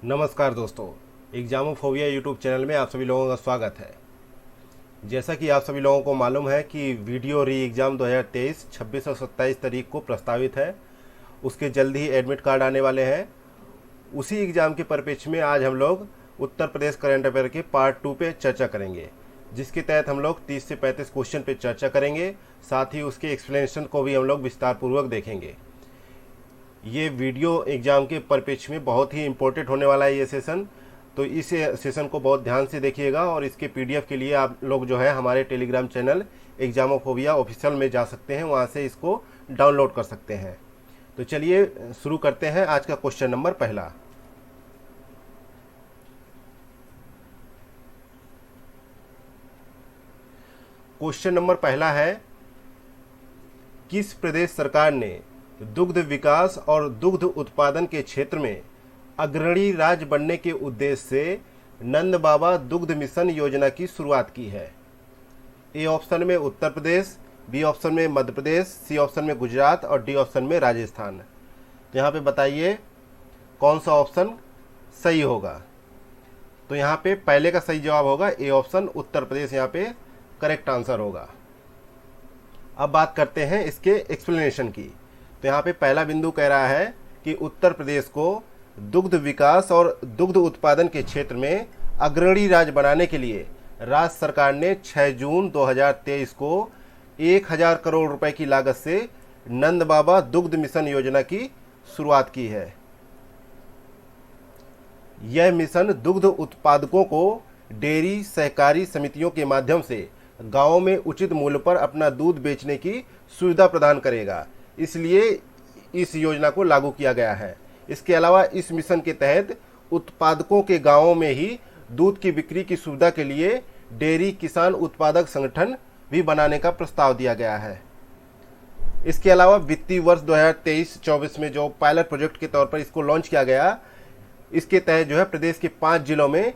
नमस्कार दोस्तों, एग्जामोफोबिया YouTube channel में आप सभी लोगों का स्वागत है। जैसा कि आप सभी लोगों को मालूम है कि वीडियो री एग्ज़ाम 2023 26 और 27 तारीख को प्रस्तावित है। उसके जल्द ही एडमिट कार्ड आने वाले हैं। उसी एग्ज़ाम के परिप्रेक्ष्य में आज हम लोग उत्तर प्रदेश करंट अफेयर के पार्ट 2 पे चर्चा करेंगे, जिसके तहत हम लोग 30 से 35 क्वेश्चन पे चर्चा करेंगे। साथ ही उसके एक्सप्लेनेशन को भी हम लोग विस्तारपूर्वक देखेंगे। ये वीडियो एग्ज़ाम के परिप्रेक्ष्य में बहुत ही इम्पोर्टेंट होने वाला है ये सेशन, तो इस सेशन को बहुत ध्यान से देखिएगा। और इसके पीडीएफ के लिए आप लोग जो है हमारे टेलीग्राम चैनल एग्जामोफोबिया ऑफिशियल में जा सकते हैं, वहाँ से इसको डाउनलोड कर सकते हैं। तो चलिए शुरू करते हैं आज का क्वेश्चन नंबर पहला। क्वेश्चन नंबर पहला है, किस प्रदेश सरकार ने दुग्ध विकास और दुग्ध उत्पादन के क्षेत्र में अग्रणी राज्य बनने के उद्देश्य से नंद बाबा दुग्ध मिशन योजना की शुरुआत की है? ए ऑप्शन में उत्तर प्रदेश, बी ऑप्शन में मध्य प्रदेश, सी ऑप्शन में गुजरात और डी ऑप्शन में राजस्थान। तो यहाँ पे बताइए कौन सा ऑप्शन सही होगा। तो यहाँ पे पहले का सही जवाब होगा ए ऑप्शन उत्तर प्रदेश, यहाँ पे करेक्ट आंसर होगा। अब बात करते हैं इसके एक्सप्लेनेशन की। तो यहाँ पे पहला बिंदु कह रहा है कि उत्तर प्रदेश को दुग्ध विकास और दुग्ध उत्पादन के क्षेत्र में अग्रणी राज्य बनाने के लिए राज्य सरकार ने 6 जून 2023 को 1000 करोड़ रुपए की लागत से नंद बाबा दुग्ध मिशन योजना की शुरुआत की है। यह मिशन दुग्ध उत्पादकों को डेयरी सहकारी समितियों के माध्यम से गांवों में उचित मूल्य पर अपना दूध बेचने की सुविधा प्रदान करेगा, इसलिए इस योजना को लागू किया गया है। इसके अलावा इस मिशन के तहत उत्पादकों के गांवों में ही दूध की बिक्री की सुविधा के लिए डेयरी किसान उत्पादक संगठन भी बनाने का प्रस्ताव दिया गया है। इसके अलावा वित्तीय वर्ष 2023-24 में जो पायलट प्रोजेक्ट के तौर पर इसको लॉन्च किया गया, इसके तहत जो है प्रदेश के 5 जिलों में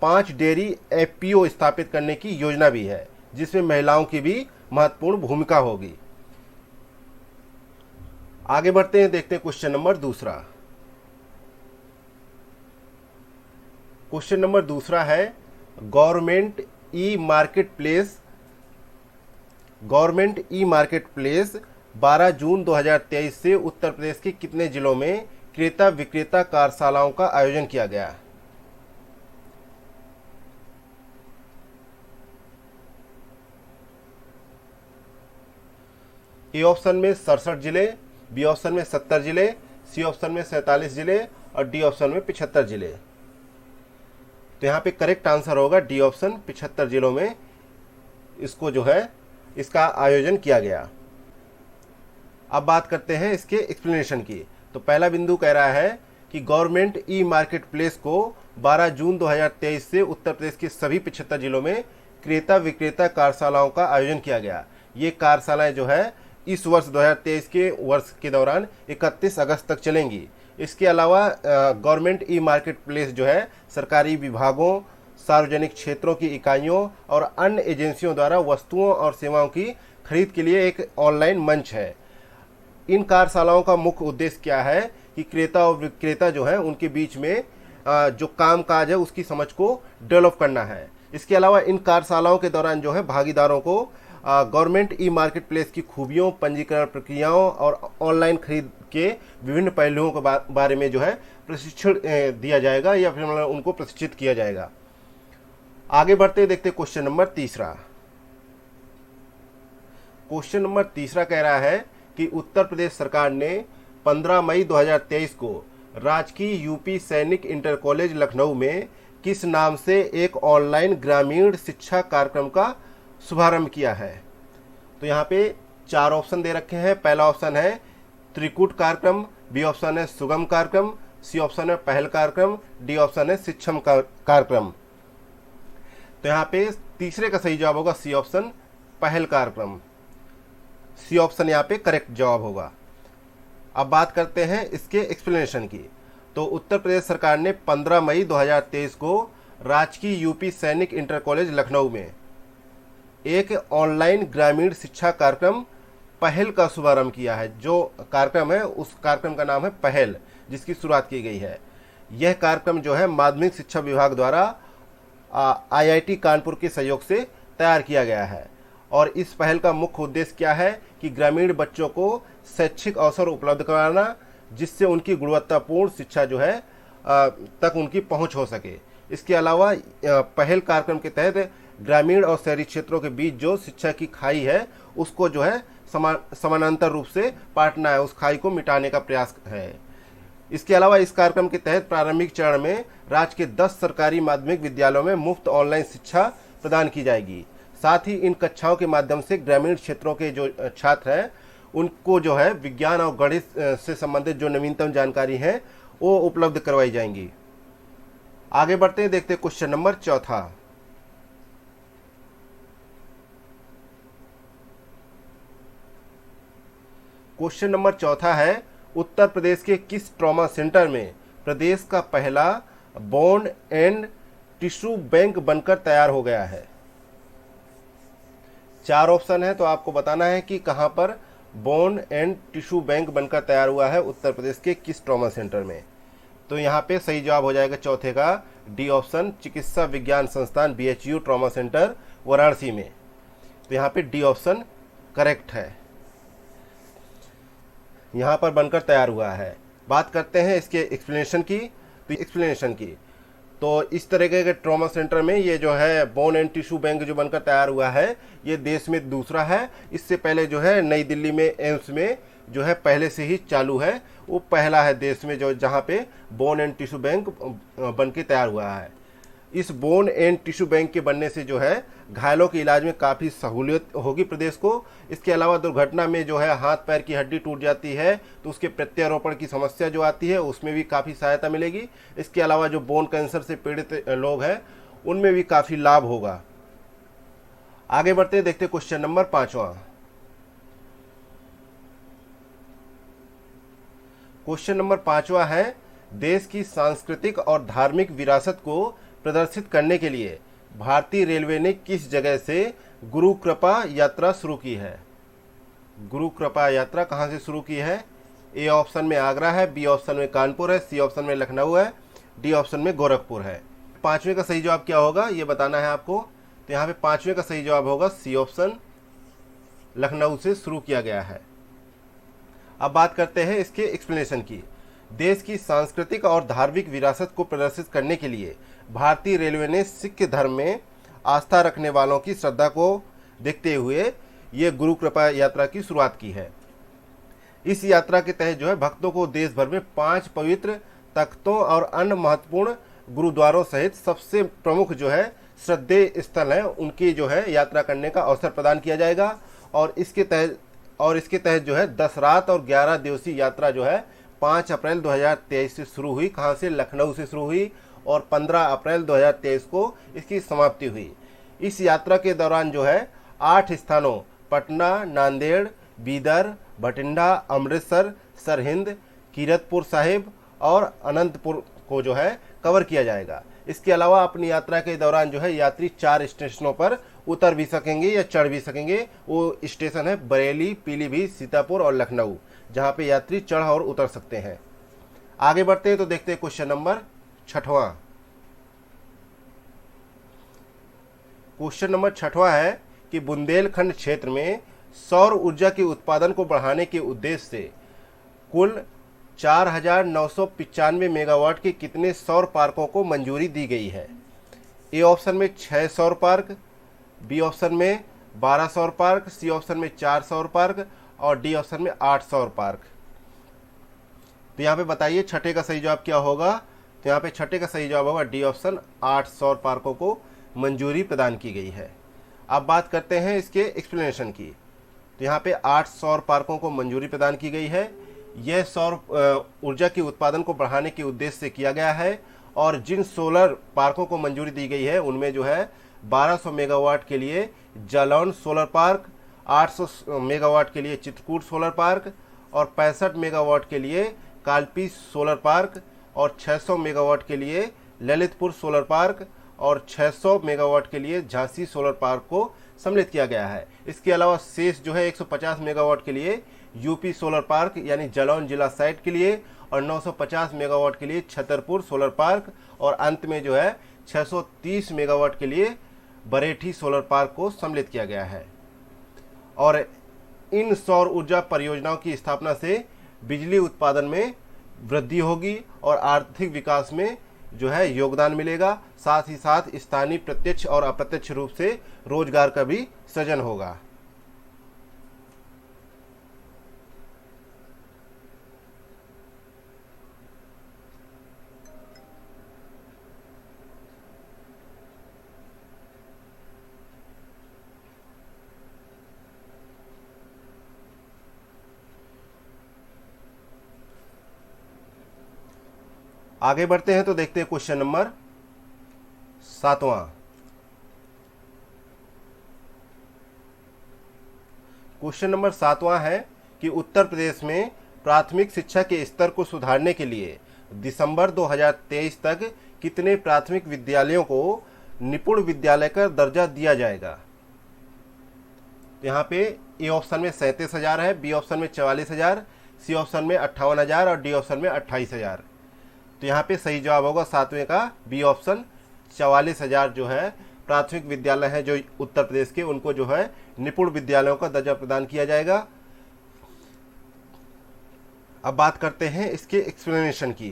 5 डेयरी एफपीओ स्थापित करने की योजना भी है, जिसमें महिलाओं की भी महत्वपूर्ण भूमिका होगी। आगे बढ़ते हैं, देखते हैं क्वेश्चन नंबर दूसरा। क्वेश्चन नंबर दूसरा है, गवर्नमेंट ई मार्केट प्लेस 12 जून 2023 से उत्तर प्रदेश के कितने जिलों में क्रेता विक्रेता कार्यशालाओं का आयोजन किया गया? ए ऑप्शन में 67 जिले, बी ऑप्शन में 70 जिले, सी ऑप्शन में 47 जिले और डी ऑप्शन में 75 जिले। तो यहाँ पे करेक्ट आंसर होगा डी ऑप्शन, 75 जिलों में इसको जो है इसका आयोजन किया गया। अब बात करते हैं इसके एक्सप्लेनेशन की। तो पहला बिंदु कह रहा है कि गवर्नमेंट ई मार्केट प्लेस को 12 जून 2023 से उत्तर प्रदेश के सभी 75 जिलों में क्रेता विक्रेता कार्यशालाओं का आयोजन किया गया। ये कार्यशालाएं जो है इस वर्ष 2023 के वर्ष के दौरान 31 अगस्त तक चलेंगी। इसके अलावा गवर्नमेंट ई मार्केट प्लेस जो है सरकारी विभागों, सार्वजनिक क्षेत्रों की इकाइयों और अन्य एजेंसियों द्वारा वस्तुओं और सेवाओं की खरीद के लिए एक ऑनलाइन मंच है। इन कार्यशालाओं का मुख्य उद्देश्य क्या है कि क्रेता और विक्रेता जो है उनके बीच में जो काम काज है उसकी समझ को डेवलप करना है। इसके अलावा इन कार्यशालाओं के दौरान जो है भागीदारों को गवर्नमेंट ई मार्केट प्लेस की खूबियों, पंजीकरण प्रक्रियाओं और ऑनलाइन खरीद के विभिन्न पहलुओं के बारे में जो है प्रशिक्षण दिया जाएगा या फिर उनको प्रशिक्षित किया जाएगा। आगे बढ़ते देखते क्वेश्चन नंबर तीसरा। क्वेश्चन नंबर तीसरा कह रहा है कि उत्तर प्रदेश सरकार ने 15 मई 2023 को राजकीय यूपी सैनिक इंटर कॉलेज लखनऊ में किस नाम से एक ऑनलाइन ग्रामीण शिक्षा कार्यक्रम का शुभारंभ किया है? तो यहाँ पे 4 ऑप्शन दे रखे हैं। पहला ऑप्शन है त्रिकूट कार्यक्रम, बी ऑप्शन है सुगम कार्यक्रम, सी ऑप्शन है पहल कार्यक्रम, डी ऑप्शन है शिक्षम कार्यक्रम। तो यहाँ पे तीसरे का सही जवाब होगा सी ऑप्शन पहल कार्यक्रम। सी ऑप्शन यहाँ पे करेक्ट जवाब होगा। अब बात करते हैं इसके एक्सप्लेनेशन की। तो उत्तर प्रदेश सरकार ने 15 मई 2023 को राजकीय यूपी सैनिक इंटर कॉलेज लखनऊ में एक ऑनलाइन ग्रामीण शिक्षा कार्यक्रम पहल का शुभारंभ किया है। जो कार्यक्रम है उस कार्यक्रम का नाम है पहल, जिसकी शुरुआत की गई है। यह कार्यक्रम जो है माध्यमिक शिक्षा विभाग द्वारा आईआईटी कानपुर के सहयोग से तैयार किया गया है। और इस पहल का मुख्य उद्देश्य क्या है कि ग्रामीण बच्चों को शैक्षिक अवसर उपलब्ध कराना, जिससे उनकी गुणवत्तापूर्ण शिक्षा जो है तक उनकी पहुंच हो सके। इसके अलावा पहल कार्यक्रम के तहत ग्रामीण और शहरी क्षेत्रों के बीच जो शिक्षा की खाई है उसको जो है समानांतर रूप से पाटना है, उस खाई को मिटाने का प्रयास है। इसके अलावा इस कार्यक्रम के तहत प्रारंभिक चरण में राज्य के 10 सरकारी माध्यमिक विद्यालयों में मुफ्त ऑनलाइन शिक्षा प्रदान की जाएगी। साथ ही इन कक्षाओं के माध्यम से ग्रामीण क्षेत्रों के जो छात्र हैं उनको जो है विज्ञान और गणित से संबंधित जो नवीनतम जानकारी है वो उपलब्ध करवाई जाएंगी। आगे बढ़ते हैं, देखते हैं क्वेश्चन नंबर चौथा। क्वेश्चन नंबर चौथा है, उत्तर प्रदेश के किस ट्रॉमा सेंटर में प्रदेश का पहला बोन एंड टिश्यू बैंक बनकर तैयार हो गया है? 4 ऑप्शन है, तो आपको बताना है कि कहां पर बोन एंड टिश्यू बैंक बनकर तैयार हुआ है उत्तर प्रदेश के किस ट्रॉमा सेंटर में। तो यहाँ पे सही जवाब हो जाएगा चौथे का डी ऑप्शन, चिकित्सा विज्ञान संस्थान BHU ट्रॉमा सेंटर वाराणसी में। तो यहाँ पे डी ऑप्शन करेक्ट है, यहाँ पर बनकर तैयार हुआ है। बात करते हैं इसके एक्सप्लेनेशन की। तो इस तरीके के ट्रॉमा सेंटर में ये जो है बोन एंड टिश्यू बैंक जो बनकर तैयार हुआ है ये देश में दूसरा है। इससे पहले जो है नई दिल्ली में एम्स में जो है पहले से ही चालू है, वो पहला है देश में जो जहाँ पे बोन एंड टिश्यू बैंक बन के तैयार हुआ है। इस बोन एंड टिश्यू बैंक के बनने से जो है घायलों के इलाज में काफ़ी सहूलियत होगी प्रदेश को। इसके अलावा दुर्घटना में जो है हाथ पैर की हड्डी टूट जाती है तो उसके प्रत्यारोपण की समस्या जो आती है उसमें भी काफ़ी सहायता मिलेगी। इसके अलावा जो बोन कैंसर से पीड़ित लोग हैं उनमें भी काफ़ी लाभ होगा। आगे बढ़ते हैं, देखते हैं क्वेश्चन नंबर 5वां। क्वेश्चन नंबर 5वां है, देश की सांस्कृतिक और धार्मिक विरासत को प्रदर्शित करने के लिए भारतीय रेलवे ने किस जगह से गुरु कृपा यात्रा शुरू की है? गुरु कृपा यात्रा कहां से शुरू की है? ए ऑप्शन में आगरा है, बी ऑप्शन में कानपुर है, सी ऑप्शन में लखनऊ है, डी ऑप्शन में गोरखपुर है। 5वें का सही जवाब क्या होगा ये बताना है आपको। तो यहाँ पे 5वें का सही जवाब होगा सी ऑप्शन, लखनऊ से शुरू किया गया है। अब बात करते हैं इसके एक्सप्लेनेशन की। देश की सांस्कृतिक और धार्मिक विरासत को प्रदर्शित करने के लिए भारतीय रेलवे ने सिख धर्म में आस्था रखने वालों की श्रद्धा को देखते हुए ये गुरु कृपा यात्रा की शुरुआत की है। इस यात्रा के तहत जो है भक्तों को देश भर में 5 पवित्र तख्तों और अन्य महत्वपूर्ण गुरुद्वारों सहित सबसे प्रमुख जो है श्रद्धेय स्थल हैं उनकी जो है यात्रा करने का अवसर प्रदान किया जाएगा। और इसके तहत जो है 10 रात और 11 दिवसीय यात्रा जो है 5 अप्रैल 2023 से शुरू हुई। कहाँ से? लखनऊ से शुरू हुई और 15 अप्रैल 2023 को इसकी समाप्ति हुई। इस यात्रा के दौरान जो है 8 स्थानों पटना, नांदेड़, बीदर, भटिंडा, अमृतसर, सरहिंद, कीरतपुर साहिब और अनंतपुर को जो है कवर किया जाएगा। इसके अलावा अपनी यात्रा के दौरान जो है यात्री 4 स्टेशनों पर उतर भी सकेंगे या चढ़ भी सकेंगे। वो स्टेशन है बरेली, पीलीभीत, सीतापुर और लखनऊ, जहाँ पे यात्री चढ़ और उतर सकते हैं। आगे बढ़ते हैं तो देखते हैं क्वेश्चन नंबर 6वां। क्वेश्चन नंबर 6वां है कि बुंदेलखंड क्षेत्र में सौर ऊर्जा के उत्पादन को बढ़ाने के उद्देश्य से कुल 4,995 मेगावाट के कितने सौर पार्कों को मंजूरी दी गई है? ए ऑप्शन में 6 सौर पार्क, बी ऑप्शन में 12 सौर पार्क, सी ऑप्शन में 4 सौर पार्क और डी ऑप्शन में 8 सौर पार्क। तो यहाँ पे बताइए छठे का सही जवाब क्या होगा? तो यहाँ पे छठे का सही जवाब होगा डी ऑप्शन, 8 सौर पार्कों को मंजूरी प्रदान की गई है। अब बात करते हैं इसके एक्सप्लेनेशन की। तो यहाँ पे 8 सौर पार्कों को मंजूरी प्रदान की गई है। यह सौर ऊर्जा के उत्पादन को बढ़ाने के उद्देश्य से किया गया है। और जिन सोलर पार्कों को मंजूरी दी गई है उनमें जो है 1200 मेगावाट के लिए जालौन सोलर पार्क, 800 मेगावाट के लिए चित्रकूट सोलर पार्क और 65 मेगावाट के लिए कालपी सोलर पार्क और 600 मेगावाट के लिए ललितपुर सोलर पार्क और 600 मेगावाट के लिए झांसी सोलर पार्क को सम्मिलित किया गया है। इसके अलावा शेष जो है 150 मेगावाट के लिए यूपी सोलर पार्क यानी जालौन जिला साइट के लिए और 950 मेगावाट के लिए छतरपुर सोलर पार्क, और अंत में जो है 630 मेगावाट के लिए बरेठी सोलर पार्क को सम्मिलित किया गया है। और इन सौर ऊर्जा परियोजनाओं की स्थापना से बिजली उत्पादन में वृद्धि होगी और आर्थिक विकास में जो है योगदान मिलेगा। साथ ही साथ स्थानीय प्रत्यक्ष और अप्रत्यक्ष रूप से रोजगार का भी सृजन होगा। आगे बढ़ते हैं तो देखते हैं क्वेश्चन नंबर 7वां। क्वेश्चन नंबर 7वां है कि उत्तर प्रदेश में प्राथमिक शिक्षा के स्तर को सुधारने के लिए दिसंबर 2023 तक कितने प्राथमिक विद्यालयों को निपुण विद्यालय का दर्जा दिया जाएगा। यहाँ पे ए ऑप्शन में 37,000 है, बी ऑप्शन में 44,000, सी ऑप्शन में 58,000 और डी ऑप्शन में 28,000। तो यहाँ पे सही जवाब होगा 7वें का बी ऑप्शन। 44,000 जो है प्राथमिक विद्यालय हैं जो उत्तर प्रदेश के, उनको जो है निपुण विद्यालयों का दर्जा प्रदान किया जाएगा। अब बात करते हैं इसके एक्सप्लेनेशन की।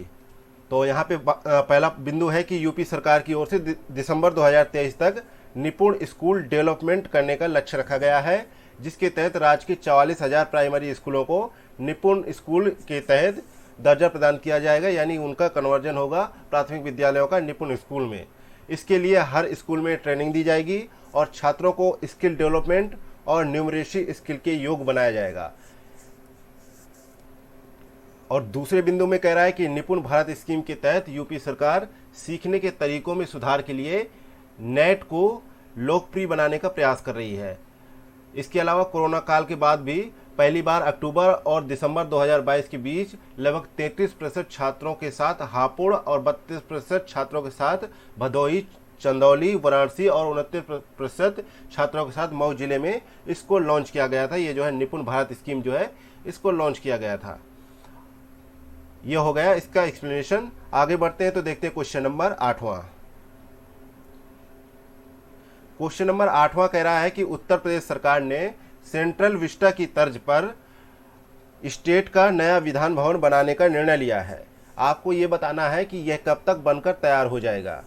तो यहाँ पे पहला बिंदु है कि यूपी सरकार की ओर से दिसंबर 2023 तक निपुण स्कूल डेवलपमेंट करने का लक्ष्य रखा गया है, जिसके तहत राज्य के 44,000 प्राइमरी स्कूलों को निपुण स्कूल के तहत दर्जा प्रदान किया जाएगा, यानी उनका कन्वर्जन होगा प्राथमिक विद्यालयों का निपुण स्कूल में। इसके लिए हर स्कूल में ट्रेनिंग दी जाएगी और छात्रों को स्किल डेवलपमेंट और न्यूमरेसी स्किल के योग बनाया जाएगा। और दूसरे बिंदु में कह रहा है कि निपुण भारत स्कीम के तहत यूपी सरकार सीखने के तरीकों में सुधार के लिए नेट को लोकप्रिय बनाने का प्रयास कर रही है। इसके अलावा कोरोना काल के बाद भी पहली बार अक्टूबर और दिसंबर 2022 के बीच लगभग 33% छात्रों के साथ हापुड़ और 32% छात्रों के साथ भदोही, चंदौली, वाराणसी और 29% छात्रों के साथ मऊ जिले में इसको लॉन्च किया गया था। ये जो है निपुण भारत स्कीम जो है इसको लॉन्च किया गया था। ये हो गया इसका एक्सप्लेनेशन। आगे बढ़ते हैं तो देखते हैं क्वेश्चन नंबर 8वां। क्वेश्चन नंबर 8वां कह रहा है कि उत्तर प्रदेश सरकार ने सेंट्रल विस्टा की तर्ज पर स्टेट का नया विधान भवन बनाने का निर्णय लिया है। आपको ये बताना है कि यह कब तक बनकर तैयार हो जाएगा।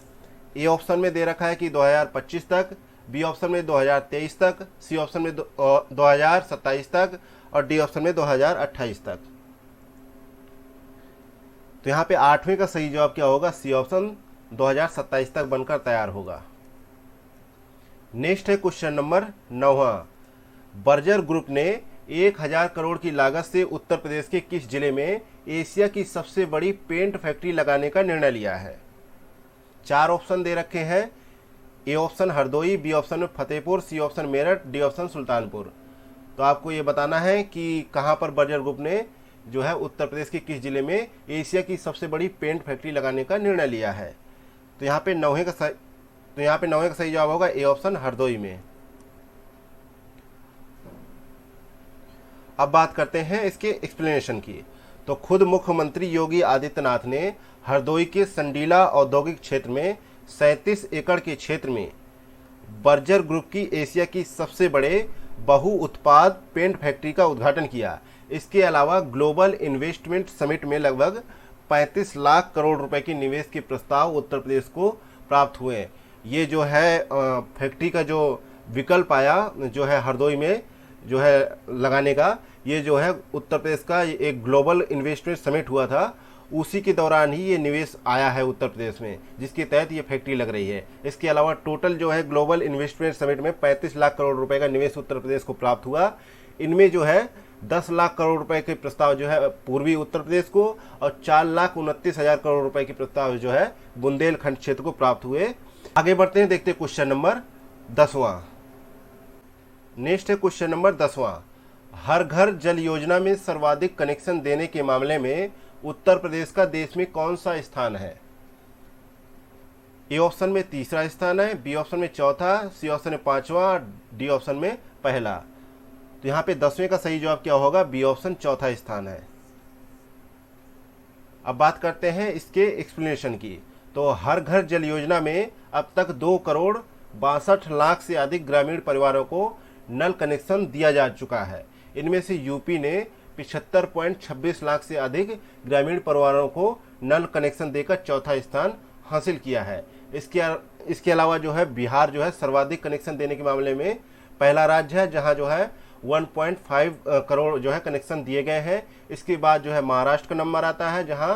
ए ऑप्शन में दे रखा है कि 2025 तक, बी ऑप्शन में 2023 तक, सी ऑप्शन में 2027 तक और डी ऑप्शन में 2028 तक। तो यहाँ पे 8वें का सही जवाब क्या होगा, सी ऑप्शन 2027 तक बनकर तैयार होगा। नेक्स्ट है क्वेश्चन नंबर 9वां। बर्जर ग्रुप ने 1,000 करोड़ की लागत से उत्तर प्रदेश के किस जिले में एशिया की सबसे बड़ी पेंट फैक्ट्री लगाने का निर्णय लिया है। 4 ऑप्शन दे रखे हैं। A option Hardoi, B option में Fatehpur, C option Meerut, D option Sultanpur. तो आपको ये बताना है कि कहाँ पर बर्जर ग्रुप ने जो है उत्तर प्रदेश के किस जिले में एशिया की सबसे बड़ी पेंट फैक्ट्री लगाने का निर्णय लिया है। तो यहाँ पे 9वें का सही जवाब होगा ए ऑप्शन हरदोई में। अब बात करते हैं इसके एक्सप्लेनेशन की। तो खुद मुख्यमंत्री योगी आदित्यनाथ ने हरदोई के संडीला औद्योगिक क्षेत्र में 37 एकड़ के क्षेत्र में बर्जर ग्रुप की एशिया की सबसे बड़े बहु उत्पाद पेंट फैक्ट्री का उद्घाटन किया। इसके अलावा ग्लोबल इन्वेस्टमेंट समिट में लगभग 35 लाख करोड़ रुपए के निवेश के प्रस्ताव उत्तर प्रदेश को प्राप्त हुए। ये जो है फैक्ट्री का जो विकल्प आया जो है हरदोई में जो है लगाने का, ये जो है उत्तर प्रदेश का एक ग्लोबल इन्वेस्टमेंट समिट हुआ था, उसी के दौरान ही ये निवेश आया है उत्तर प्रदेश में, जिसके तहत ये फैक्ट्री लग रही है। इसके अलावा टोटल जो है ग्लोबल इन्वेस्टमेंट समिट में 35 लाख करोड़ रुपए का निवेश उत्तर प्रदेश को प्राप्त हुआ। इनमें जो है 10 लाख करोड़ रुपए के प्रस्ताव जो है पूर्वी उत्तर प्रदेश को और 4,29,000 करोड़ रुपए के प्रस्ताव जो है बुंदेलखंड क्षेत्र को प्राप्त हुए। आगे बढ़ते हैं, देखते हैं क्वेश्चन नंबर 10वां। नेक्स्ट है क्वेश्चन नंबर 10वां। हर घर जल योजना में सर्वाधिक कनेक्शन देने के मामले में उत्तर प्रदेश का देश में कौन सा स्थान है। ए ऑप्शन में तीसरा स्थान है, बी ऑप्शन में चौथा, सी ऑप्शन में पांचवा, डी ऑप्शन में पहला। तो यहाँ पे 10वें का सही जवाब क्या होगा, बी ऑप्शन चौथा स्थान है। अब बात करते हैं इसके एक्सप्लेनेशन की। तो हर घर जल योजना में अब तक 2,62,00,000 से अधिक ग्रामीण परिवारों को नल कनेक्शन दिया जा चुका है। इनमें से यूपी ने 75.26 लाख से अधिक ग्रामीण परिवारों को नल कनेक्शन देकर चौथा स्थान हासिल किया है। इसके अलावा जो है बिहार जो है सर्वाधिक कनेक्शन देने के मामले में पहला राज्य है, जहां जो है 1.5 करोड़ जो है कनेक्शन दिए गए हैं। इसके बाद जो है महाराष्ट्र का नंबर आता है जहां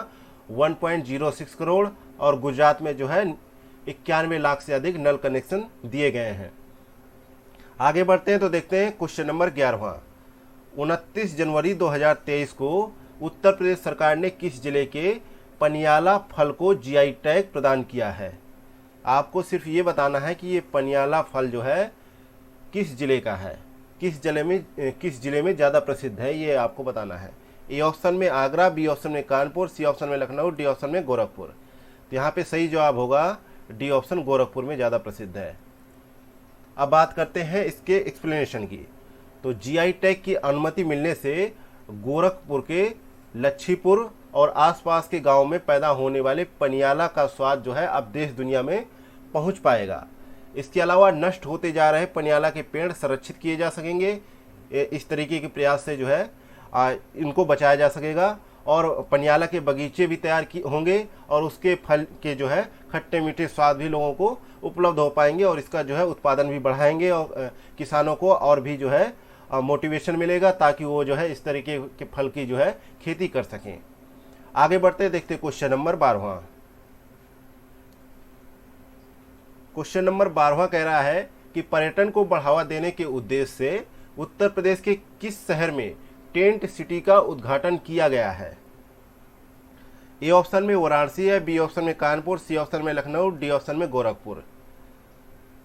1.06 करोड़, और गुजरात में जो है 91 लाख से अधिक नल कनेक्शन दिए गए हैं। आगे बढ़ते हैं तो देखते हैं क्वेश्चन नंबर 11वां। 29 जनवरी 2023 को उत्तर प्रदेश सरकार ने किस जिले के पनियाला फल को जीआई टैग प्रदान किया है? आपको सिर्फ ये बताना है कि ये पनियाला फल जो है किस जिले का है, किस जिले में ज़्यादा प्रसिद्ध है, ये आपको बताना है। ए ऑप्शन में आगरा, बी ऑप्शन में कानपुर, सी ऑप्शन में लखनऊ, डी ऑप्शन में गोरखपुर। तो यहाँ पे सही जवाब होगा डी ऑप्शन, गोरखपुर में ज़्यादा प्रसिद्ध है। अब बात करते हैं इसके एक्सप्लेनेशन की। तो जीआई टैग की अनुमति मिलने से गोरखपुर के लच्छीपुर और आसपास के गांवों में पैदा होने वाले पनियाला का स्वाद जो है अब देश दुनिया में पहुंच पाएगा। इसके अलावा नष्ट होते जा रहे पनियाला के पेड़ संरक्षित किए जा सकेंगे। इस तरीके के प्रयास से जो है इनको बचाया जा सकेगा, और पनियाला के बगीचे भी तैयार होंगे, और उसके फल के जो है खट्टे मीठे स्वाद भी लोगों को उपलब्ध हो पाएंगे, और इसका जो है उत्पादन भी बढ़ाएंगे, और किसानों को और भी जो है मोटिवेशन मिलेगा ताकि वो जो है इस तरीके के फल की जो है खेती कर सकें। आगे बढ़ते देखते क्वेश्चन नंबर 12वां। क्वेश्चन नंबर 12वां कह रहा है कि पर्यटन को बढ़ावा देने के उद्देश्य से उत्तर प्रदेश के किस शहर में टेंट सिटी का उद्घाटन किया गया है? ए ऑप्शन में वाराणसी है, बी ऑप्शन में कानपुर, सी ऑप्शन में लखनऊ, डी ऑप्शन में गोरखपुर।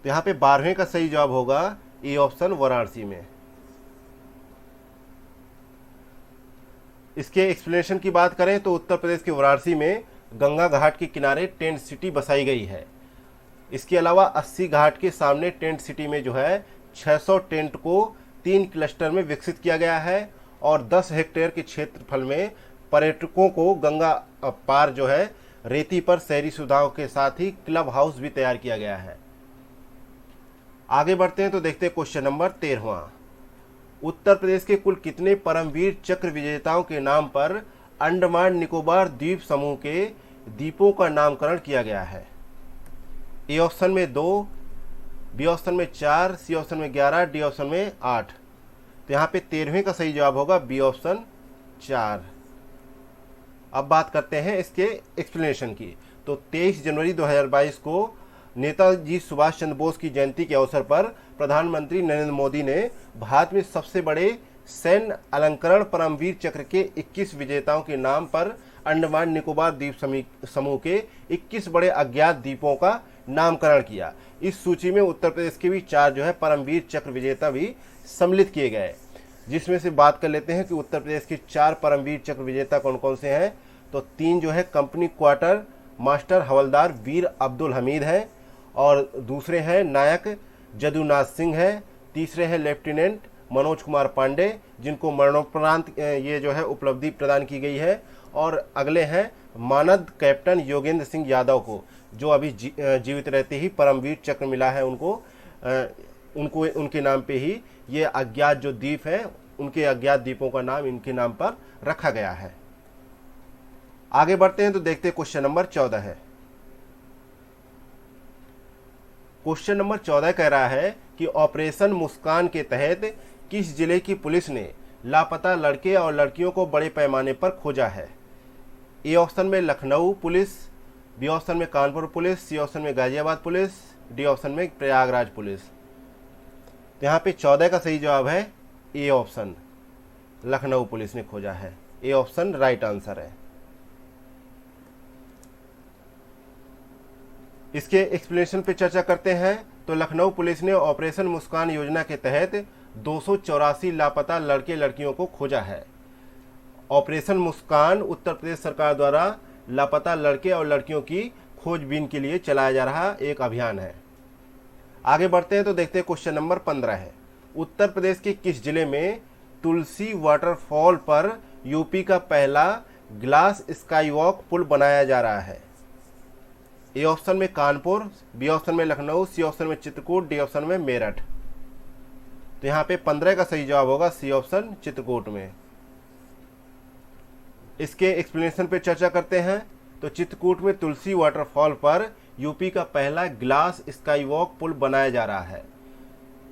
तो यहाँ पे 12वें का सही जवाब होगा ए ऑप्शन, वाराणसी में। इसके एक्सप्लेनेशन की बात करें तो उत्तर प्रदेश के वाराणसी में गंगा घाट के किनारे टेंट सिटी बसाई गई है। इसके अलावा 80 घाट के सामने टेंट सिटी में जो है 600 टेंट को 3 क्लस्टर में विकसित किया गया है, और 10 हेक्टेयर के क्षेत्रफल में पर्यटकों को गंगा पार जो है रेती पर शहरी सुविधाओं के साथ ही क्लब हाउस भी तैयार किया गया है। आगे बढ़ते हैं तो देखते हैं क्वेश्चन नंबर 13वां। उत्तर प्रदेश के कुल कितने परमवीर चक्र विजेताओं के नाम पर अंडमान निकोबार द्वीप समूह के द्वीपों का नामकरण किया गया है? ए ऑप्शन में 2, बी ऑप्शन में 4, सी ऑप्शन में 11, डी ऑप्शन में 8। तो यहाँ पे 13वें का सही जवाब होगा बी ऑप्शन, 4। अब बात करते हैं इसके एक्सप्लेनेशन की। तो 23 जनवरी 2022 को नेताजी सुभाष चंद्र बोस की जयंती के अवसर पर प्रधानमंत्री नरेंद्र मोदी ने भारत में सबसे बड़े सैन्य अलंकरण परमवीर चक्र के 21 विजेताओं के नाम पर अंडमान निकोबार द्वीप समूह के 21 बड़े अज्ञात द्वीपों का नामकरण किया। इस सूची में उत्तर प्रदेश के भी 4 जो है परमवीर चक्र विजेता भी सम्मिलित किए गए, जिसमें से बात कर लेते हैं कि उत्तर प्रदेश के 4 परमवीर चक्र विजेता कौन कौन से हैं। तो 3 जो है कंपनी क्वार्टर मास्टर हवलदार वीर अब्दुल हमीद हैं, और दूसरे हैं नायक जदुनाथ सिंह है, तीसरे हैं लेफ्टिनेंट मनोज कुमार पांडे जिनको मरणोपरांत ये जो है उपलब्धि प्रदान की गई है, और अगले हैं मानद कैप्टन योगेंद्र सिंह यादव को, जो अभी जीवित रहते ही परमवीर चक्र मिला है उनको उनके नाम पे ही ये अज्ञात जो द्वीप है, उनके अज्ञात द्वीपों का नाम इनके नाम पर रखा गया है। आगे बढ़ते हैं तो देखते हैं क्वेश्चन नंबर 14 है। क्वेश्चन नंबर 14 कह रहा है कि ऑपरेशन मुस्कान के तहत किस जिले की पुलिस ने लापता लड़के और लड़कियों को बड़े पैमाने पर खोजा है? ए ऑप्शन में लखनऊ पुलिस, बी ऑप्शन में कानपुर पुलिस, सी ऑप्शन में गाजियाबाद पुलिस, डी ऑप्शन में प्रयागराज पुलिस। तो यहाँ पे 14 का सही जवाब है ए ऑप्शन, लखनऊ पुलिस ने खोजा है। ए ऑप्शन राइट आंसर है। इसके एक्सप्लेनेशन पे चर्चा करते हैं। तो लखनऊ पुलिस ने ऑपरेशन मुस्कान योजना के तहत 284 लापता लड़के लड़कियों को खोजा है। ऑपरेशन मुस्कान उत्तर प्रदेश सरकार द्वारा लापता लड़के और लड़कियों की खोजबीन के लिए चलाया जा रहा एक अभियान है। आगे बढ़ते हैं तो देखते हैं क्वेश्चन नंबर 15 है। उत्तर प्रदेश के किस जिले में तुलसी वाटरफॉल पर यूपी का पहला ग्लास स्काईवॉक पुल बनाया जा रहा है? ए ऑप्शन में कानपुर, बी ऑप्शन में लखनऊ, सी ऑप्शन में चित्रकूट, डी ऑप्शन में मेरठ। तो यहाँ पे 15 का सही जवाब होगा सी ऑप्शन, चित्रकूट में। इसके एक्सप्लेनेशन पे चर्चा करते हैं। तो चित्रकूट में तुलसी वाटरफॉल पर यूपी का पहला ग्लास स्काईवॉक पुल बनाया जा रहा है।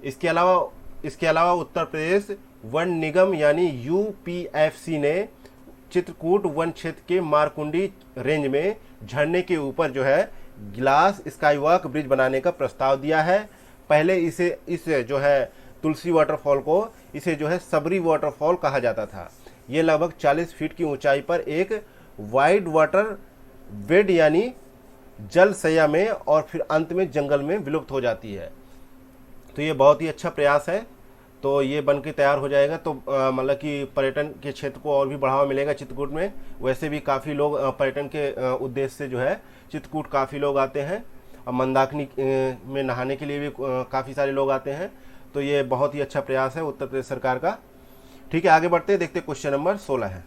इसके अलावा उत्तर प्रदेश वन निगम यानी यूपीएफसी ने चित्रकूट वन क्षेत्र के मारकुंडी रेंज में झरने के ऊपर जो है ग्लास स्काईवॉक ब्रिज बनाने का प्रस्ताव दिया है। पहले इस जो है तुलसी वाटरफॉल को इसे जो है सबरी वाटरफॉल कहा जाता था। ये लगभग 40 फीट की ऊंचाई पर एक वाइड वाटर बेड यानी जल सैया में और फिर अंत में जंगल में विलुप्त हो जाती है। तो ये बहुत ही अच्छा प्रयास है। तो ये बन के तैयार हो जाएगा तो मतलब कि पर्यटन के क्षेत्र को और भी बढ़ावा मिलेगा चित्रकूट में। वैसे भी काफ़ी लोग पर्यटन के उद्देश्य से जो है चित्रकूट काफ़ी लोग आते हैं और मंदाकिनी में नहाने के लिए भी काफ़ी सारे लोग आते हैं। तो ये बहुत ही अच्छा प्रयास है उत्तर प्रदेश सरकार का। ठीक है, आगे बढ़ते हैं, देखते हैं क्वेश्चन नंबर 16 है।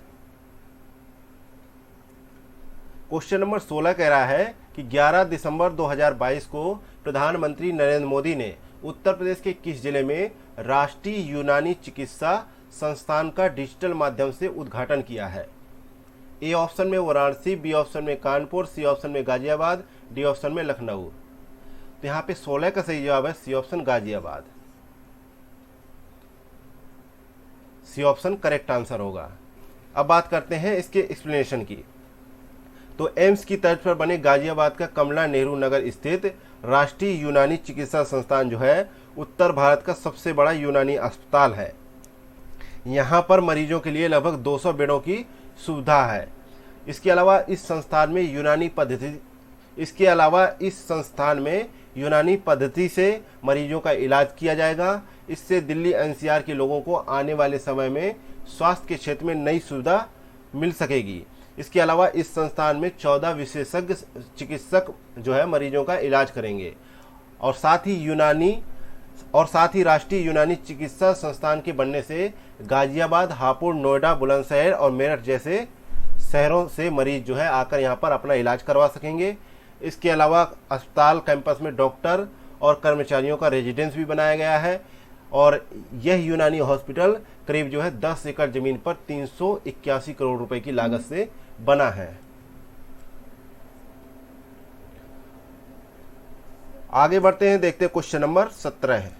क्वेश्चन नंबर 16 कह रहा है कि 11 दिसंबर 2022 को प्रधानमंत्री नरेंद्र मोदी ने उत्तर प्रदेश के किस जिले में राष्ट्रीय यूनानी चिकित्सा संस्थान का डिजिटल माध्यम से उद्घाटन किया है? ए ऑप्शन में वाराणसी, बी ऑप्शन में कानपुर, सी ऑप्शन में गाजियाबाद, डी ऑप्शन में लखनऊ। तो यहाँ पे 16 का सही जवाब है C option, Ghaziabad. C option correct answer होगा। अब बात करते हैं इसके एक्सप्लेनेशन की। तो एम्स की तर्ज पर बने गाजियाबाद का कमला नेहरू नगर स्थित राष्ट्रीय यूनानी चिकित्सा संस्थान जो है उत्तर भारत का सबसे बड़ा यूनानी अस्पताल है। यहाँ पर मरीजों के लिए लगभग 200 बेडों की सुविधा है। इसके अलावा इस संस्थान में यूनानी पद्धति से मरीजों का इलाज किया जाएगा। इससे दिल्ली एनसीआर के लोगों को आने वाले समय में स्वास्थ्य के क्षेत्र में नई सुविधा मिल सकेगी। इसके अलावा इस संस्थान में 14 विशेषज्ञ चिकित्सक जो है मरीजों का इलाज करेंगे और साथ ही राष्ट्रीय यूनानी चिकित्सा संस्थान के बनने से गाजियाबाद, हापुड़, नोएडा, बुलंदशहर और मेरठ जैसे शहरों से मरीज जो है आकर यहाँ पर अपना इलाज करवा सकेंगे। इसके अलावा अस्पताल कैंपस में डॉक्टर और कर्मचारियों का रेजिडेंस भी बनाया गया है और यह यूनानी हॉस्पिटल करीब जो है 10 एकड़ जमीन पर 381 करोड़ रुपए की लागत से बना है। आगे बढ़ते हैं, देखते हैं क्वेश्चन नंबर 17 है।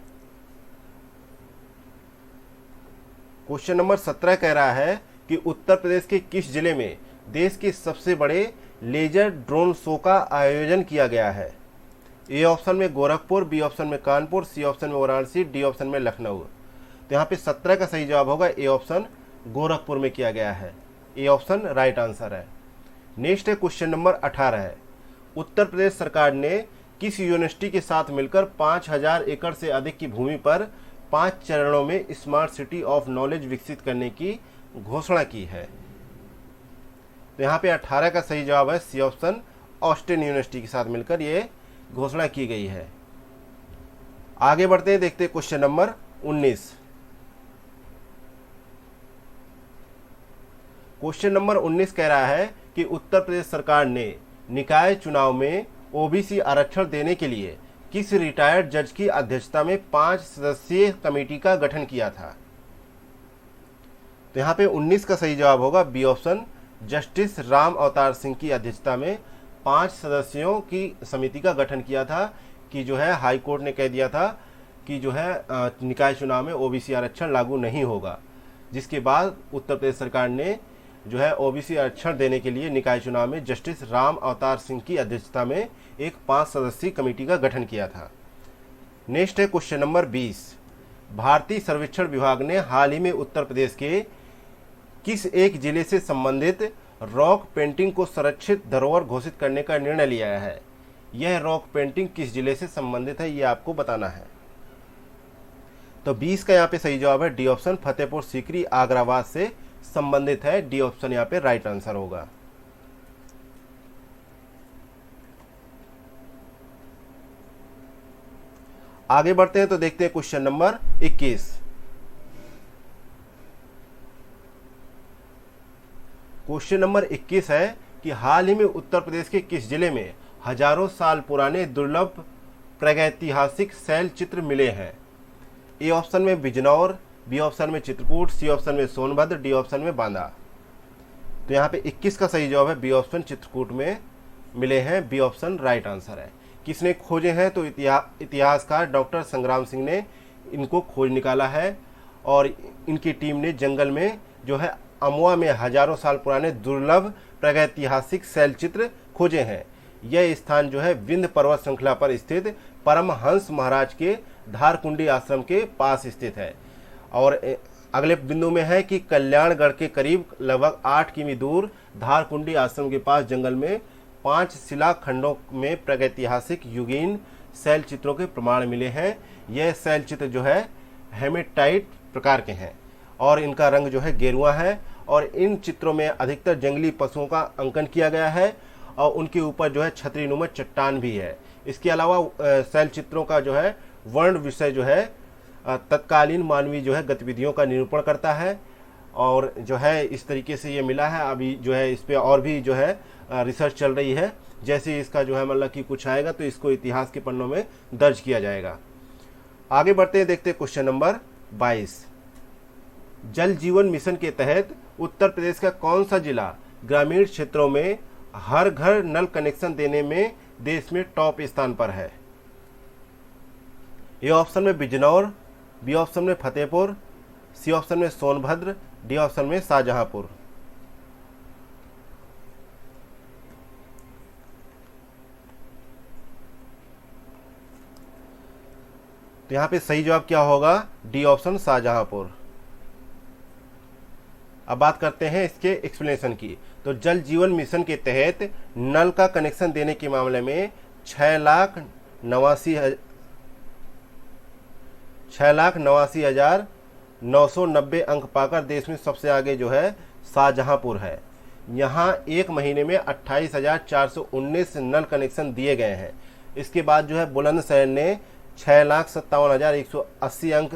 क्वेश्चन नंबर 17 कह रहा है कि उत्तर प्रदेश के किस जिले में देश के सबसे बड़े लेजर ड्रोन शो का आयोजन किया गया है? ए ऑप्शन में गोरखपुर, बी ऑप्शन में कानपुर, सी ऑप्शन में वाराणसी, डी ऑप्शन में लखनऊ। तो यहाँ पे 17 का सही जवाब होगा ए ऑप्शन, गोरखपुर में किया गया है। ए ऑप्शन राइट आंसर है। नेक्स्ट है क्वेश्चन नंबर 18 है। उत्तर प्रदेश सरकार ने किस यूनिवर्सिटी के साथ मिलकर 5000 एकड़ से अधिक की भूमि पर 5 चरणों में स्मार्ट सिटी ऑफ नॉलेज विकसित करने की घोषणा की है? तो यहाँ पे 18 का सही जवाब है सी ऑप्शन, ऑस्टिन यूनिवर्सिटी के साथ मिलकर ये घोषणा की गई है। आगे बढ़ते हैं, देखते हैं क्वेश्चन नंबर 19। क्वेश्चन नंबर 19 कह रहा है कि उत्तर प्रदेश सरकार ने निकाय चुनाव में ओबीसी आरक्षण देने के लिए किस रिटायर्ड जज की अध्यक्षता में 5 सदस्यीय कमेटी का गठन किया था? तो यहाँ पे 19 का सही जवाब होगा B option, justice Ram Avtar Singh की अध्यक्षता में 5 सदस्यों की समिति का गठन किया था कि जो है हाई कोर्ट ने कह दिया था कि जो है निकाय चुनाव में ओबीसी आरक्षण लागू नहीं होगा, जिसके बाद उत्तर प्रदेश सरकार ने जो है ओबीसी आरक्षण देने के लिए निकाय चुनाव में जस्टिस राम अवतार सिंह की अध्यक्षता में एक 5 सदस्यीय कमेटी का गठन किया था। नेक्स्ट है क्वेश्चन नंबर 20। भारतीय सर्वेक्षण विभाग ने हाल ही में उत्तर प्रदेश के किस एक जिले से संबंधित रॉक पेंटिंग को संरक्षित धरोहर घोषित करने का निर्णय लिया है? यह रॉक पेंटिंग किस जिले से संबंधित है, यह आपको बताना है। तो 20 का यहाँ पे सही जवाब है डी ऑप्शन, फतेहपुर सीकरी आग्राबाद से संबंधित है। डी ऑप्शन यहाँ पे राइट आंसर होगा। आगे बढ़ते हैं तो देखते हैं क्वेश्चन नंबर 21। क्वेश्चन नंबर 21 है कि हाल ही में उत्तर प्रदेश के किस जिले में हजारों साल पुराने दुर्लभ प्रागैतिहासिक शैल चित्र मिले हैं? ए ऑप्शन में बिजनौर, बी ऑप्शन में चित्रकूट, सी ऑप्शन में सोनभद्र, डी ऑप्शन में बांदा। तो यहाँ पे 21 का सही जवाब है बी ऑप्शन, चित्रकूट में मिले हैं। बी ऑप्शन राइट आंसर है। किसने खोजे हैं? तो इतिहासकार डॉक्टर संग्राम सिंह ने इनको खोज निकाला है और इनकी टीम ने जंगल में जो है अमवा में हजारों साल पुराने दुर्लभ प्रागैतिहासिक शैल चित्र खोजे हैं। यह स्थान जो है विंध्य पर्वत श्रृंखला पर स्थित परमहंस महाराज के धारकुंडी आश्रम के पास स्थित है। और अगले बिंदु में है कि कल्याणगढ़ के करीब लगभग 8 किमी दूर धारकुंडी आश्रम के पास जंगल में 5 शिला खंडों में प्रागैतिहासिक युगीन शैल चित्रों के प्रमाण मिले हैं। यह शैल चित्र जो है हेमेटाइट प्रकार के हैं और इनका रंग जो है गेरुआ है और इन चित्रों में अधिकतर जंगली पशुओं का अंकन किया गया है और उनके ऊपर जो है छतरीनुमा चट्टान भी है। इसके अलावा शैल चित्रों का जो है वर्ण विषय जो है तत्कालीन मानवीय जो है गतिविधियों का निरूपण करता है और जो है इस तरीके से ये मिला है। अभी जो है इस पे और भी जो है रिसर्च चल रही है। जैसे इसका जो है मतलब कि कुछ आएगा तो इसको इतिहास के पन्नों में दर्ज किया जाएगा। आगे बढ़ते हैं, देखते हैं क्वेश्चन नंबर 22। जल जीवन मिशन के तहत उत्तर प्रदेश का कौन सा जिला ग्रामीण क्षेत्रों में हर घर नल कनेक्शन देने में देश में टॉप स्थान पर है? ए ऑप्शन में बिजनौर, बी ऑप्शन में फतेहपुर, सी ऑप्शन में सोनभद्र, डी ऑप्शन में शाहजहांपुर। तो यहां पे सही जवाब क्या होगा? D option, Shahjahanpur. अब बात करते हैं इसके एक्सप्लेनेशन की। तो जल जीवन मिशन के तहत नल का कनेक्शन देने के मामले में 6,89,990 अंक पाकर देश में सबसे आगे जो है शाहजहांपुर है। यहाँ एक महीने में 28,419 नल कनेक्शन दिए गए हैं। इसके बाद जो है बुलंदशहर ने 6,57,180 अंक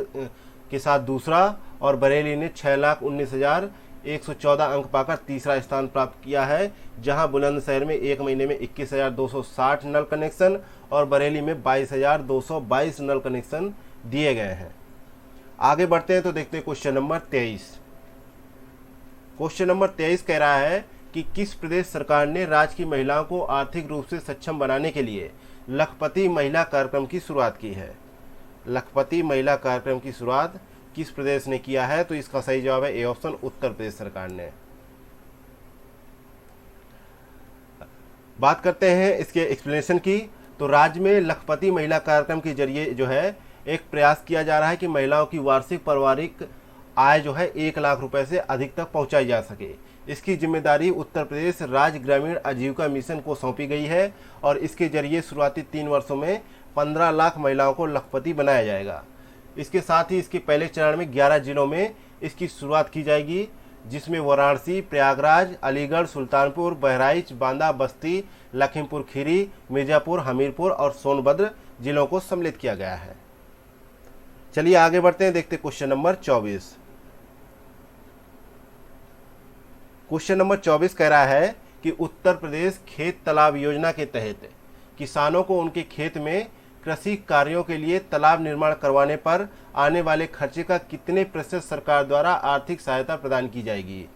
के साथ दूसरा और बरेली ने 6,19,114 अंक पाकर तीसरा स्थान प्राप्त किया है, जहां बुलंदशहर में एक महीने में 21,260 नल कनेक्शन और बरेली में 22,222 नल कनेक्शन दिए गए हैं। आगे बढ़ते हैं तो देखते हैं क्वेश्चन नंबर 23। क्वेश्चन नंबर 23 कह रहा है कि किस प्रदेश सरकार ने राज्य की महिलाओं को आर्थिक रूप से सक्षम बनाने के लिए लखपति महिला कार्यक्रम की शुरुआत की है? लखपति महिला कार्यक्रम की शुरुआत किस प्रदेश ने किया है? तो इसका सही जवाब है ए ऑप्शन, उत्तर प्रदेश सरकार ने। बात करते हैं इसके एक्सप्लेनेशन की। तो राज्य में लखपति महिला कार्यक्रम के जरिए जो है एक प्रयास किया जा रहा है कि महिलाओं की वार्षिक पारिवारिक आय जो है 1 लाख रुपए से अधिक तक पहुंचाई जा सके। इसकी जिम्मेदारी उत्तर प्रदेश राज्य ग्रामीण आजीविका मिशन को सौंपी गई है और इसके जरिए शुरुआती 3 वर्षों में 15 लाख महिलाओं को लखपति बनाया जाएगा। इसके साथ ही इसके पहले चरण में 11 जिलों में इसकी शुरुआत की जाएगी, जिसमें वाराणसी, प्रयागराज, अलीगढ़, सुल्तानपुर, बहराइच, बांदा, बस्ती, लखीमपुर खीरी, मिर्जापुर, हमीरपुर और सोनभद्र जिलों को सम्मिलित किया गया है। चलिए आगे बढ़ते हैं, देखते क्वेश्चन नंबर 24। क्वेश्चन नंबर 24 कह रहा है कि उत्तर प्रदेश खेत तालाब योजना के तहत किसानों को उनके खेत में कृषि कार्यों के लिए तालाब निर्माण करवाने पर आने वाले खर्चे का कितने प्रतिशत सरकार द्वारा आर्थिक सहायता प्रदान की जाएगी?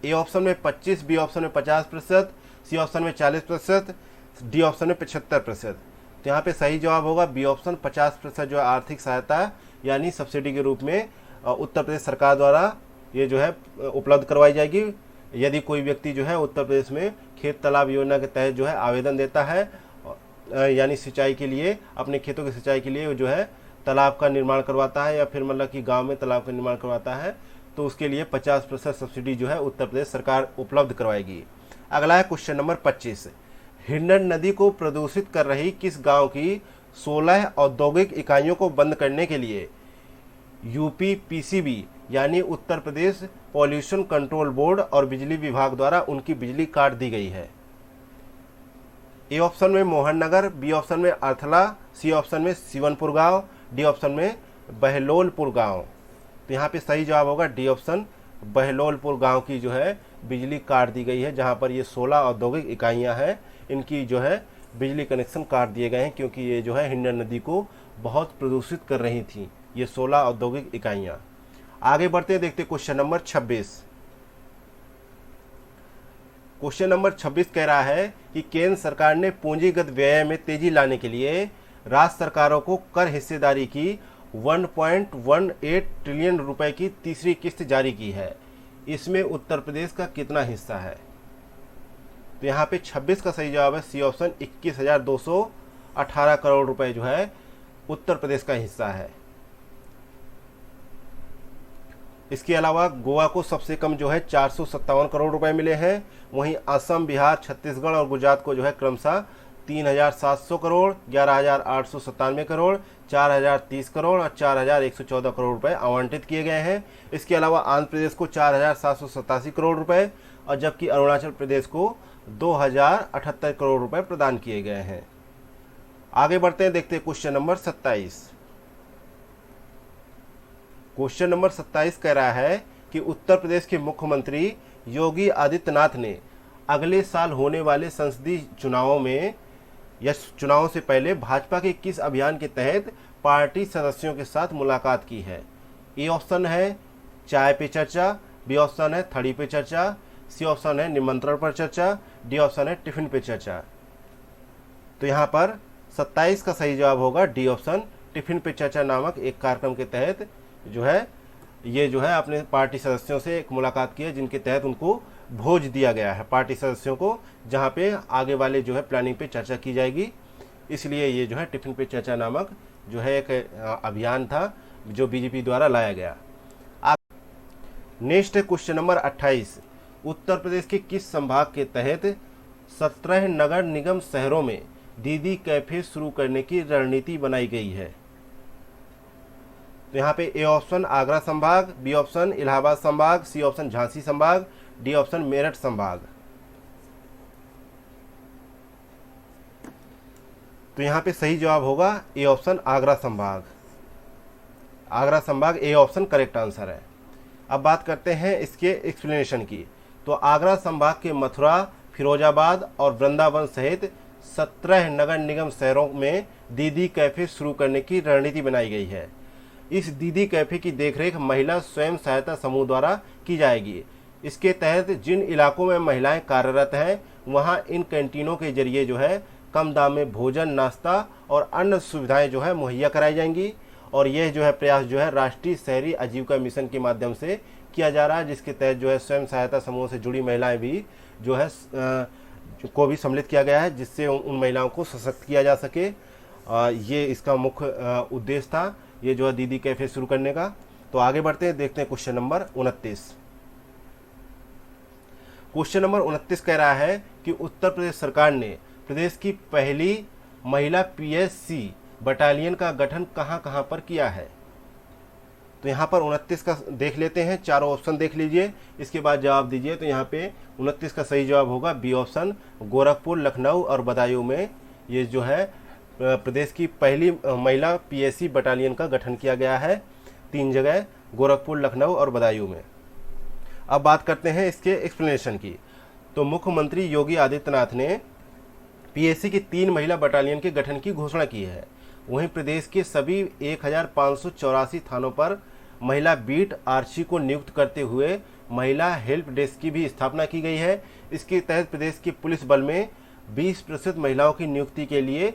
ए ऑप्शन में 25, बी ऑप्शन में 50%, सी ऑप्शन में 40%, डी ऑप्शन में 75%। तो यहाँ पे सही जवाब होगा बी ऑप्शन, 50% जो है आर्थिक सहायता यानी सब्सिडी के रूप में उत्तर प्रदेश सरकार द्वारा ये जो है उपलब्ध करवाई जाएगी। यदि कोई व्यक्ति जो है उत्तर प्रदेश में खेत तालाब योजना के तहत जो है आवेदन देता है यानी सिंचाई के लिए, अपने खेतों की सिंचाई के लिए जो है तालाब का निर्माण करवाता है या फिर मतलब कि गांव में तालाब का निर्माण करवाता है, तो उसके लिए 50% सब्सिडी जो है उत्तर प्रदेश सरकार उपलब्ध करवाएगी। अगला है क्वेश्चन नंबर 25। हिंडन नदी को प्रदूषित कर रही किस गांव की 16 औद्योगिक इकाइयों को बंद करने के लिए यूपीपीसीबी यानी Uttar Pradesh pollution control board और बिजली विभाग द्वारा उनकी बिजली काट दी गई है? ए ऑप्शन में मोहननगर, बी ऑप्शन में अर्थला, सी ऑप्शन में सिवनपुर गांव, डी ऑप्शन में बहलोलपुर गांव। तो यहाँ पे सही जवाब होगा डी ऑप्शन, बहलोलपुर गांव की जो है बिजली काट दी गई है, जहां पर ये 16 औद्योगिक इकाइयां हैं, इनकी जो है बिजली कनेक्शन काट दिए गए हैं, क्योंकि ये जो है हिंडन नदी को बहुत प्रदूषित कर रही थी ये 16 औद्योगिक इकाइयां। आगे बढ़ते हैं, देखते क्वेश्चन नंबर 26। क्वेश्चन नंबर 26 कह रहा है कि केंद्र सरकार ने पूंजीगत व्यय में तेजी लाने के लिए राज्य सरकारों को कर हिस्सेदारी की 1.18 ट्रिलियन रुपए की तीसरी किस्त जारी की है। इसमें उत्तर प्रदेश का कितना हिस्सा है? तो यहाँ पे 26 का सही जवाब है सी ऑप्शन, 21,218 करोड़ रुपए जो है उत्तर प्रदेश का हिस्सा है। इसके अलावा गोवा को सबसे कम जो है 457 करोड़ रुपए मिले हैं। वहीं असम, बिहार, छत्तीसगढ़ और गुजरात को जो है क्रमशः 3,700 करोड़, 11,897 करोड़, 4,030 करोड़ और 4,114 करोड़ रुपए आवंटित किए गए हैं। इसके अलावा आंध्र प्रदेश को 4,787 करोड़ रुपए और जबकि अरुणाचल प्रदेश को 2,078 करोड़ रुपए प्रदान किए गए हैं। आगे बढ़ते हैं, देखते हैं क्वेश्चन नंबर 27। क्वेश्चन नंबर 27 कह रहा है कि उत्तर प्रदेश के मुख्यमंत्री योगी आदित्यनाथ ने अगले साल होने वाले संसदीय चुनावों में या चुनावों से पहले भाजपा के किस अभियान के तहत पार्टी सदस्यों के साथ मुलाकात की है? ए ऑप्शन है चाय पे चर्चा, बी ऑप्शन है थड़ी पे चर्चा, सी ऑप्शन है निमंत्रण पर चर्चा, डी ऑप्शन है टिफिन पे चर्चा। तो यहाँ पर 27 का सही जवाब होगा डी ऑप्शन, टिफिन पे चर्चा नामक एक कार्यक्रम के तहत जो है ये जो है अपने पार्टी सदस्यों से एक मुलाकात की है, जिनके तहत उनको भोज दिया गया है पार्टी सदस्यों को, जहां पे आगे वाले जो है प्लानिंग पे चर्चा की जाएगी। इसलिए ये जो है टिफिन पे चर्चा नामक जो है एक अभियान था जो बीजेपी द्वारा लाया गया। नेक्स्ट है क्वेश्चन नंबर 28। उत्तर प्रदेश के किस संभाग के तहत 17 नगर निगम शहरों में दीदी कैफे शुरू करने की रणनीति बनाई गई है? तो यहाँ पे ए ऑप्शन आगरा संभाग, बी ऑप्शन इलाहाबाद संभाग, सी ऑप्शन झांसी संभाग, डी ऑप्शन मेरठ संभाग। तो यहाँ पे सही जवाब होगा ए ऑप्शन आगरा संभाग। आगरा संभाग ए ऑप्शन करेक्ट आंसर है। अब बात करते हैं इसके एक्सप्लेनेशन की। तो आगरा संभाग के मथुरा, फिरोजाबाद और वृंदावन सहित 17 नगर निगम शहरों में दीदी कैफे शुरू करने की रणनीति बनाई गई है। इस दीदी कैफे की देखरेख महिला स्वयं सहायता समूह द्वारा की जाएगी। इसके तहत जिन इलाकों में महिलाएं कार्यरत हैं वहां इन कैंटीनों के जरिए जो है कम दाम में भोजन, नाश्ता और अन्य सुविधाएं जो है मुहैया कराई जाएंगी। और यह जो है प्रयास जो है राष्ट्रीय शहरी आजीविका मिशन के माध्यम से किया जा रहा है, जिसके तहत जो है स्वयं सहायता समूह से जुड़ी महिलाएं भी जो है को भी सम्मिलित किया गया है, जिससे उन महिलाओं को सशक्त किया जा सके। ये इसका मुख्य उद्देश्य था, ये जो है दीदी कैफे शुरू करने का। तो आगे बढ़ते हैं, देखते हैं क्वेश्चन नंबर 29। क्वेश्चन नंबर 29 कह रहा है कि उत्तर प्रदेश सरकार ने प्रदेश की पहली महिला पीएससी बटालियन का गठन कहां कहां पर किया है? तो यहाँ पर 29 का देख लेते हैं, चारों ऑप्शन देख लीजिए, इसके बाद जवाब दीजिए। तो यहाँ पे 29 का सही जवाब होगा बी ऑप्शन, गोरखपुर, लखनऊ और बदायूं में ये जो है प्रदेश की पहली महिला पीएससी बटालियन का गठन किया गया है। 3 जगह, गोरखपुर, लखनऊ और बदायूं में। अब बात करते हैं इसके एक्सप्लेनेशन की। तो मुख्यमंत्री योगी आदित्यनाथ ने पीएससी की 3 महिला बटालियन के गठन की घोषणा की है। वहीं प्रदेश के सभी 1584 थानों पर महिला बीट आरक्षी को नियुक्त करते हुए महिला हेल्प डेस्क की भी स्थापना की गई है। इसके तहत प्रदेश के पुलिस बल में 20% महिलाओं की नियुक्ति के लिए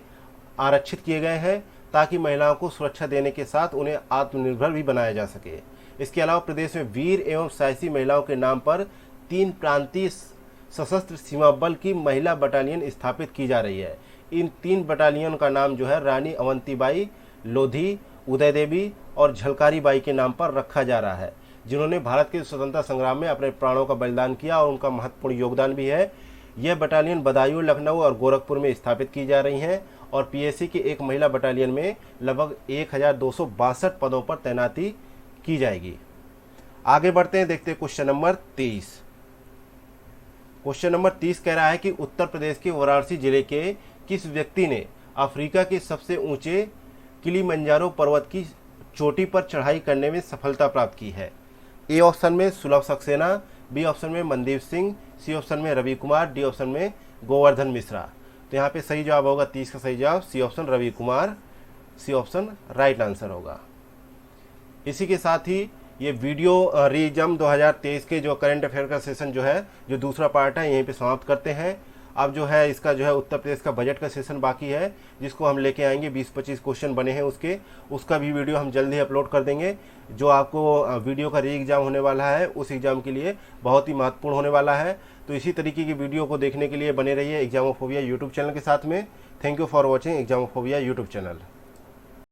आरक्षित किए गए हैं, ताकि महिलाओं को सुरक्षा देने के साथ उन्हें आत्मनिर्भर भी बनाया जा सके। इसके अलावा प्रदेश में वीर एवं साहसी महिलाओं के नाम पर 3 प्रांतीय सशस्त्र सीमा बल की महिला बटालियन स्थापित की जा रही है। इन 3 बटालियन का नाम जो है रानी अवंतीबाई, लोधी, उदय देवी और झलकारी बाई के नाम पर रखा जा रहा है, जिन्होंने भारत के स्वतंत्रता संग्राम में अपने प्राणों का बलिदान किया और उनका महत्वपूर्ण योगदान भी है। यह बटालियन बदायूं, लखनऊ और गोरखपुर में स्थापित की जा रही हैं और पीएससी की एक महिला बटालियन में लगभग 1262 पदों पर तैनाती की जाएगी। आगे बढ़ते हैं, देखते हैं क्वेश्चन नंबर 30। क्वेश्चन नंबर 30 कह रहा है कि उत्तर प्रदेश के वाराणसी जिले के किस व्यक्ति ने अफ्रीका के सबसे ऊंचे किलिमंजारो पर्वत की चोटी पर चढ़ाई करने में सफलता प्राप्त की है? ए ऑप्शन में सुलभ सक्सेना, बी ऑप्शन में मनदीप सिंह, सी ऑप्शन में रवि कुमार, डी ऑप्शन में गोवर्धन मिश्रा। तो यहाँ पे सही जवाब होगा 30 का सही जवाब C option Ravi Kumar, C option right answer होगा। इसी के साथ ही ये वीडियो री एग्जाम 2023 के जो करंट अफेयर का सेशन जो है, जो दूसरा पार्ट है, यहीं पे समाप्त करते हैं। अब जो है इसका जो है उत्तर प्रदेश का बजट का सेशन बाकी है, जिसको हम लेके आएंगे। 20-25 क्वेश्चन बने हैं उसका भी वीडियो हम जल्द ही अपलोड कर देंगे। जो आपको वीडियो का री एग्जाम होने वाला है उस एग्जाम के लिए बहुत ही महत्वपूर्ण होने वाला है। तो इसी तरीके की वीडियो को देखने के लिए बने रहिए एग्जामोफोबिया यूट्यूब चैनल के साथ में। Thank you for watching Examophobia YouTube channel.